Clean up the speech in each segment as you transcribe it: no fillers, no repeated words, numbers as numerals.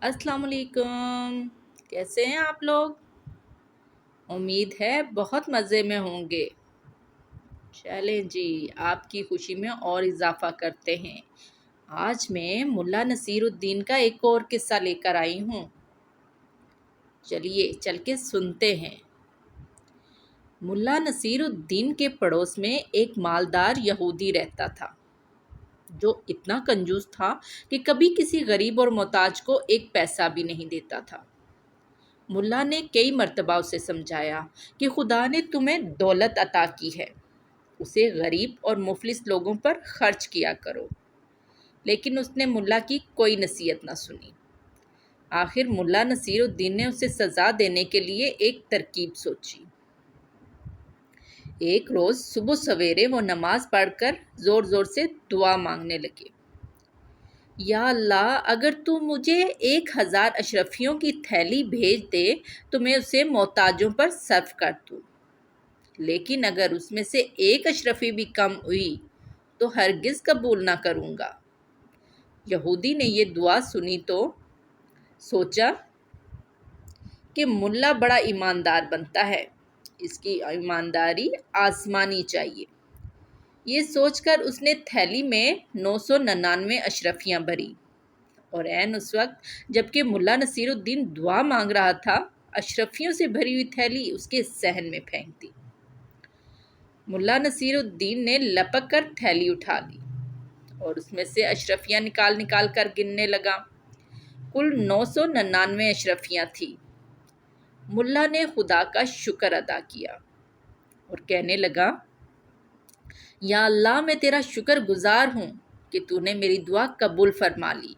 अस्सलाम वालेकुम। कैसे हैं आप लोग? उम्मीद है बहुत मज़े में होंगे। चलें जी, आपकी खुशी में और इजाफ़ा करते हैं। आज मैं मुल्ला नसीरुद्दीन का एक और किस्सा लेकर आई हूँ। चलिए चल के सुनते हैं। मुल्ला नसीरुद्दीन के पड़ोस में एक मालदार यहूदी रहता था, जो इतना कंजूस था कि कभी किसी गरीब और मोहताज को एक पैसा भी नहीं देता था। मुल्ला ने कई मर्तबा उसे समझाया कि खुदा ने तुम्हें दौलत अता की है, उसे गरीब और मुफलिस लोगों पर खर्च किया करो, लेकिन उसने मुल्ला की कोई नसीहत न सुनी। आखिर मुल्ला नसीरुद्दीन ने उसे सज़ा देने के लिए एक तरकीब सोची। एक रोज़ सुबह सवेरे वो नमाज पढ़कर ज़ोर ज़ोर से दुआ मांगने लगे। या अल्लाह, अगर तू मुझे 1000 अशरफियों की थैली भेज दे तो मैं उसे मोहताजों पर सर्फ कर दूँ, लेकिन अगर उसमें से एक अशरफी भी कम हुई तो हरगिज़ कबूल ना करूँगा। यहूदी ने ये दुआ सुनी तो सोचा कि मुल्ला बड़ा ईमानदार बनता है, इसकी ईमानदारी आसमानी चाहिए। ये सोचकर उसने थैली में 999 अशरफियाँ भरी, और ऐन उस वक्त जबकि मुल्ला नसीरुद्दीन दुआ मांग रहा था, अशरफियों से भरी हुई थैली उसके सहन में फेंक दी। मुल्ला नसीरुद्दीन ने लपक कर थैली उठा ली और उसमें से अशरफियाँ निकाल निकाल कर गिनने लगा। कुल 999 अशरफियाँ थी। मुल्ला ने खुदा का शुक्र अदा किया और कहने लगा, या अल्लाह, मैं तेरा शुक्र गुजार हूँ कि तूने मेरी दुआ कबूल फरमा ली।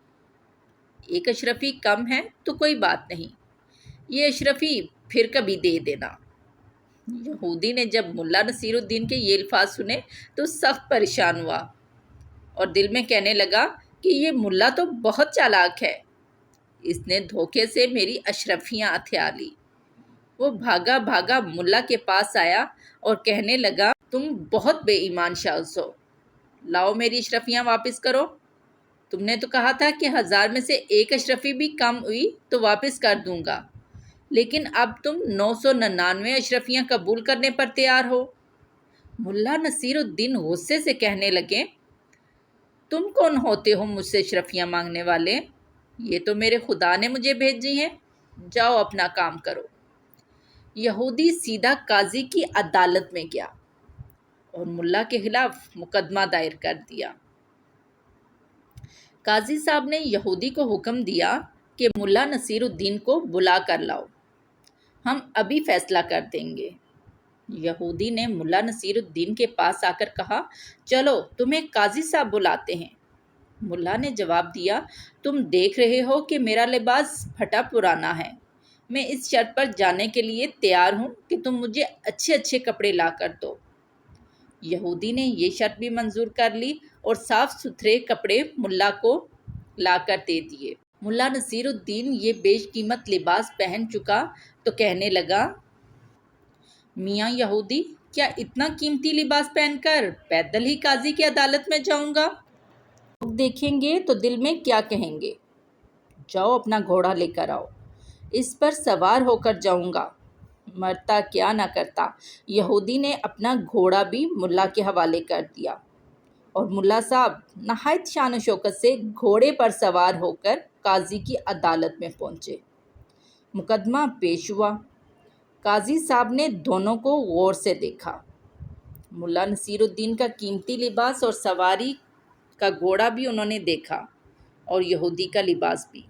एक अशरफी कम है तो कोई बात नहीं, ये अशरफी फिर कभी दे देना। यहूदी ने जब मुल्ला नसीरुद्दीन के ये अल्फाज सुने तो सख्त परेशान हुआ और दिल में कहने लगा कि ये मुल्ला तो बहुत चालाक है, इसने धोखे से मेरी अशरफियाँ हथिया ली। वो भागा भागा मुल्ला के पास आया और कहने लगा, तुम बहुत बेईमान शख्स हो, लाओ मेरी अशरफियाँ वापस करो। तुमने तो कहा था कि 1000 में से एक अशरफी भी कम हुई तो वापस कर दूंगा, लेकिन अब तुम 999 अशरफियाँ कबूल करने पर तैयार हो। मुल्ला नसीरुद्दीन गुस्से से कहने लगे, तुम कौन होते हो मुझसे अशरफियाँ मांगने वाले? ये तो मेरे खुदा ने मुझे भेजी हैं, जाओ अपना काम करो। यहूदी सीधा काजी की अदालत में गया और मुल्ला के खिलाफ मुकदमा दायर कर दिया। काजी साहब ने यहूदी को हुक्म दिया कि मुल्ला नसीरुद्दीन को बुला कर लाओ, हम अभी फैसला कर देंगे। यहूदी ने मुल्ला नसीरुद्दीन के पास आकर कहा, चलो तुम्हें काजी साहब बुलाते हैं। मुल्ला ने जवाब दिया, तुम देख रहे हो कि मेरा लिबास फटा पुराना है, मैं इस शर्त पर जाने के लिए तैयार हूँ कि तुम मुझे अच्छे अच्छे कपड़े ला कर दो। यहूदी ने ये शर्त भी मंजूर कर ली और साफ़ सुथरे कपड़े मुल्ला को लाकर दे दिए। मुल्ला नसीरुद्दीन ये बेशकीमत लिबास पहन चुका तो कहने लगा, मियाँ यहूदी, क्या इतना कीमती लिबास पहनकर पैदल ही काजी की अदालत में जाऊंगा? लोग देखेंगे तो दिल में क्या कहेंगे? जाओ अपना घोड़ा लेकर आओ, इस पर सवार होकर जाऊंगा, मरता क्या ना करता। यहूदी ने अपना घोड़ा भी मुल्ला के हवाले कर दिया और मुल्ला साहब नहायत शान व शौकत से घोड़े पर सवार होकर काजी की अदालत में पहुँचे। मुकदमा पेश हुआ। काजी साहब ने दोनों को गौर से देखा। मुल्ला नसीरुद्दीन का कीमती लिबास और सवारी का घोड़ा भी उन्होंने देखा और यहूदी का लिबास भी,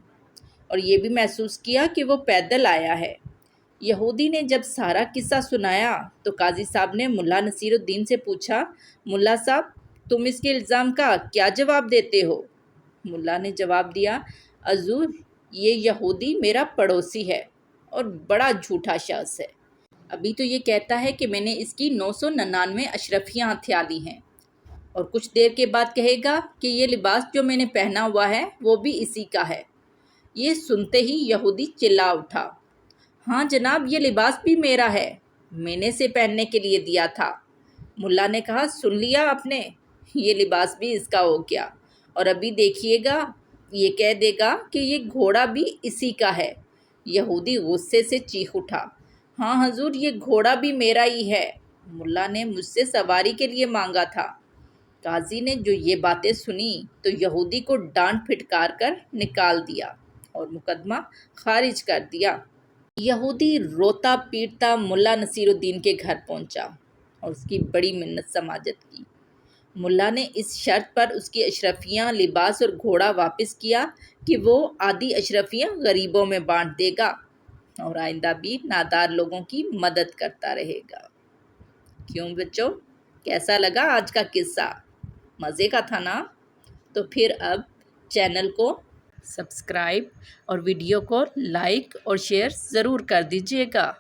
और ये भी महसूस किया कि वो पैदल आया है। यहूदी ने जब सारा किस्सा सुनाया तो काजी साहब ने मुल्ला नसीरुद्दीन से पूछा, मुल्ला साहब, तुम इसके इल्ज़ाम का क्या जवाब देते हो? मुल्ला ने जवाब दिया, हजूर, ये यहूदी मेरा पड़ोसी है और बड़ा झूठा शख्स है। अभी तो ये कहता है कि मैंने इसकी 999 अशरफियाँ हथिया ली हैं, और कुछ देर के बाद कहेगा कि ये लिबास जो मैंने पहना हुआ है वो भी इसी का है। ये सुनते ही यहूदी चिल्ला उठा, हाँ जनाब, ये लिबास भी मेरा है, मैंने इसे पहनने के लिए दिया था। मुल्ला ने कहा, सुन लिया आपने, ये लिबास भी इसका हो गया, और अभी देखिएगा یہ کہہ دے گا کہ یہ گھوڑا بھی اسی کا ہے۔ یہودی غصے سے چیخ اٹھا، ہاں حضور، یہ گھوڑا بھی میرا ہی ہے، ملا نے مجھ سے سواری کے لیے مانگا تھا۔ قاضی نے جو یہ باتیں سنی تو یہودی کو ڈانٹ پھٹکار کر نکال دیا اور مقدمہ خارج کر دیا۔ یہودی روتا پیٹتا ملا نصیر الدین کے گھر پہنچا اور اس کی بڑی منت سماجت کی۔ ملا نے اس شرط پر اس کی اشرفیاں، لباس اور گھوڑا واپس کیا کہ وہ آدھی اشرفیاں غریبوں میں بانٹ دے گا اور آئندہ بھی نادار لوگوں کی مدد کرتا رہے گا۔ کیوں بچوں، کیسا لگا آج کا قصہ؟ مزے کا تھا نا؟ تو پھر اب چینل کو سبسکرائب اور ویڈیو کو لائک اور شیئر ضرور کر دیجیے گا۔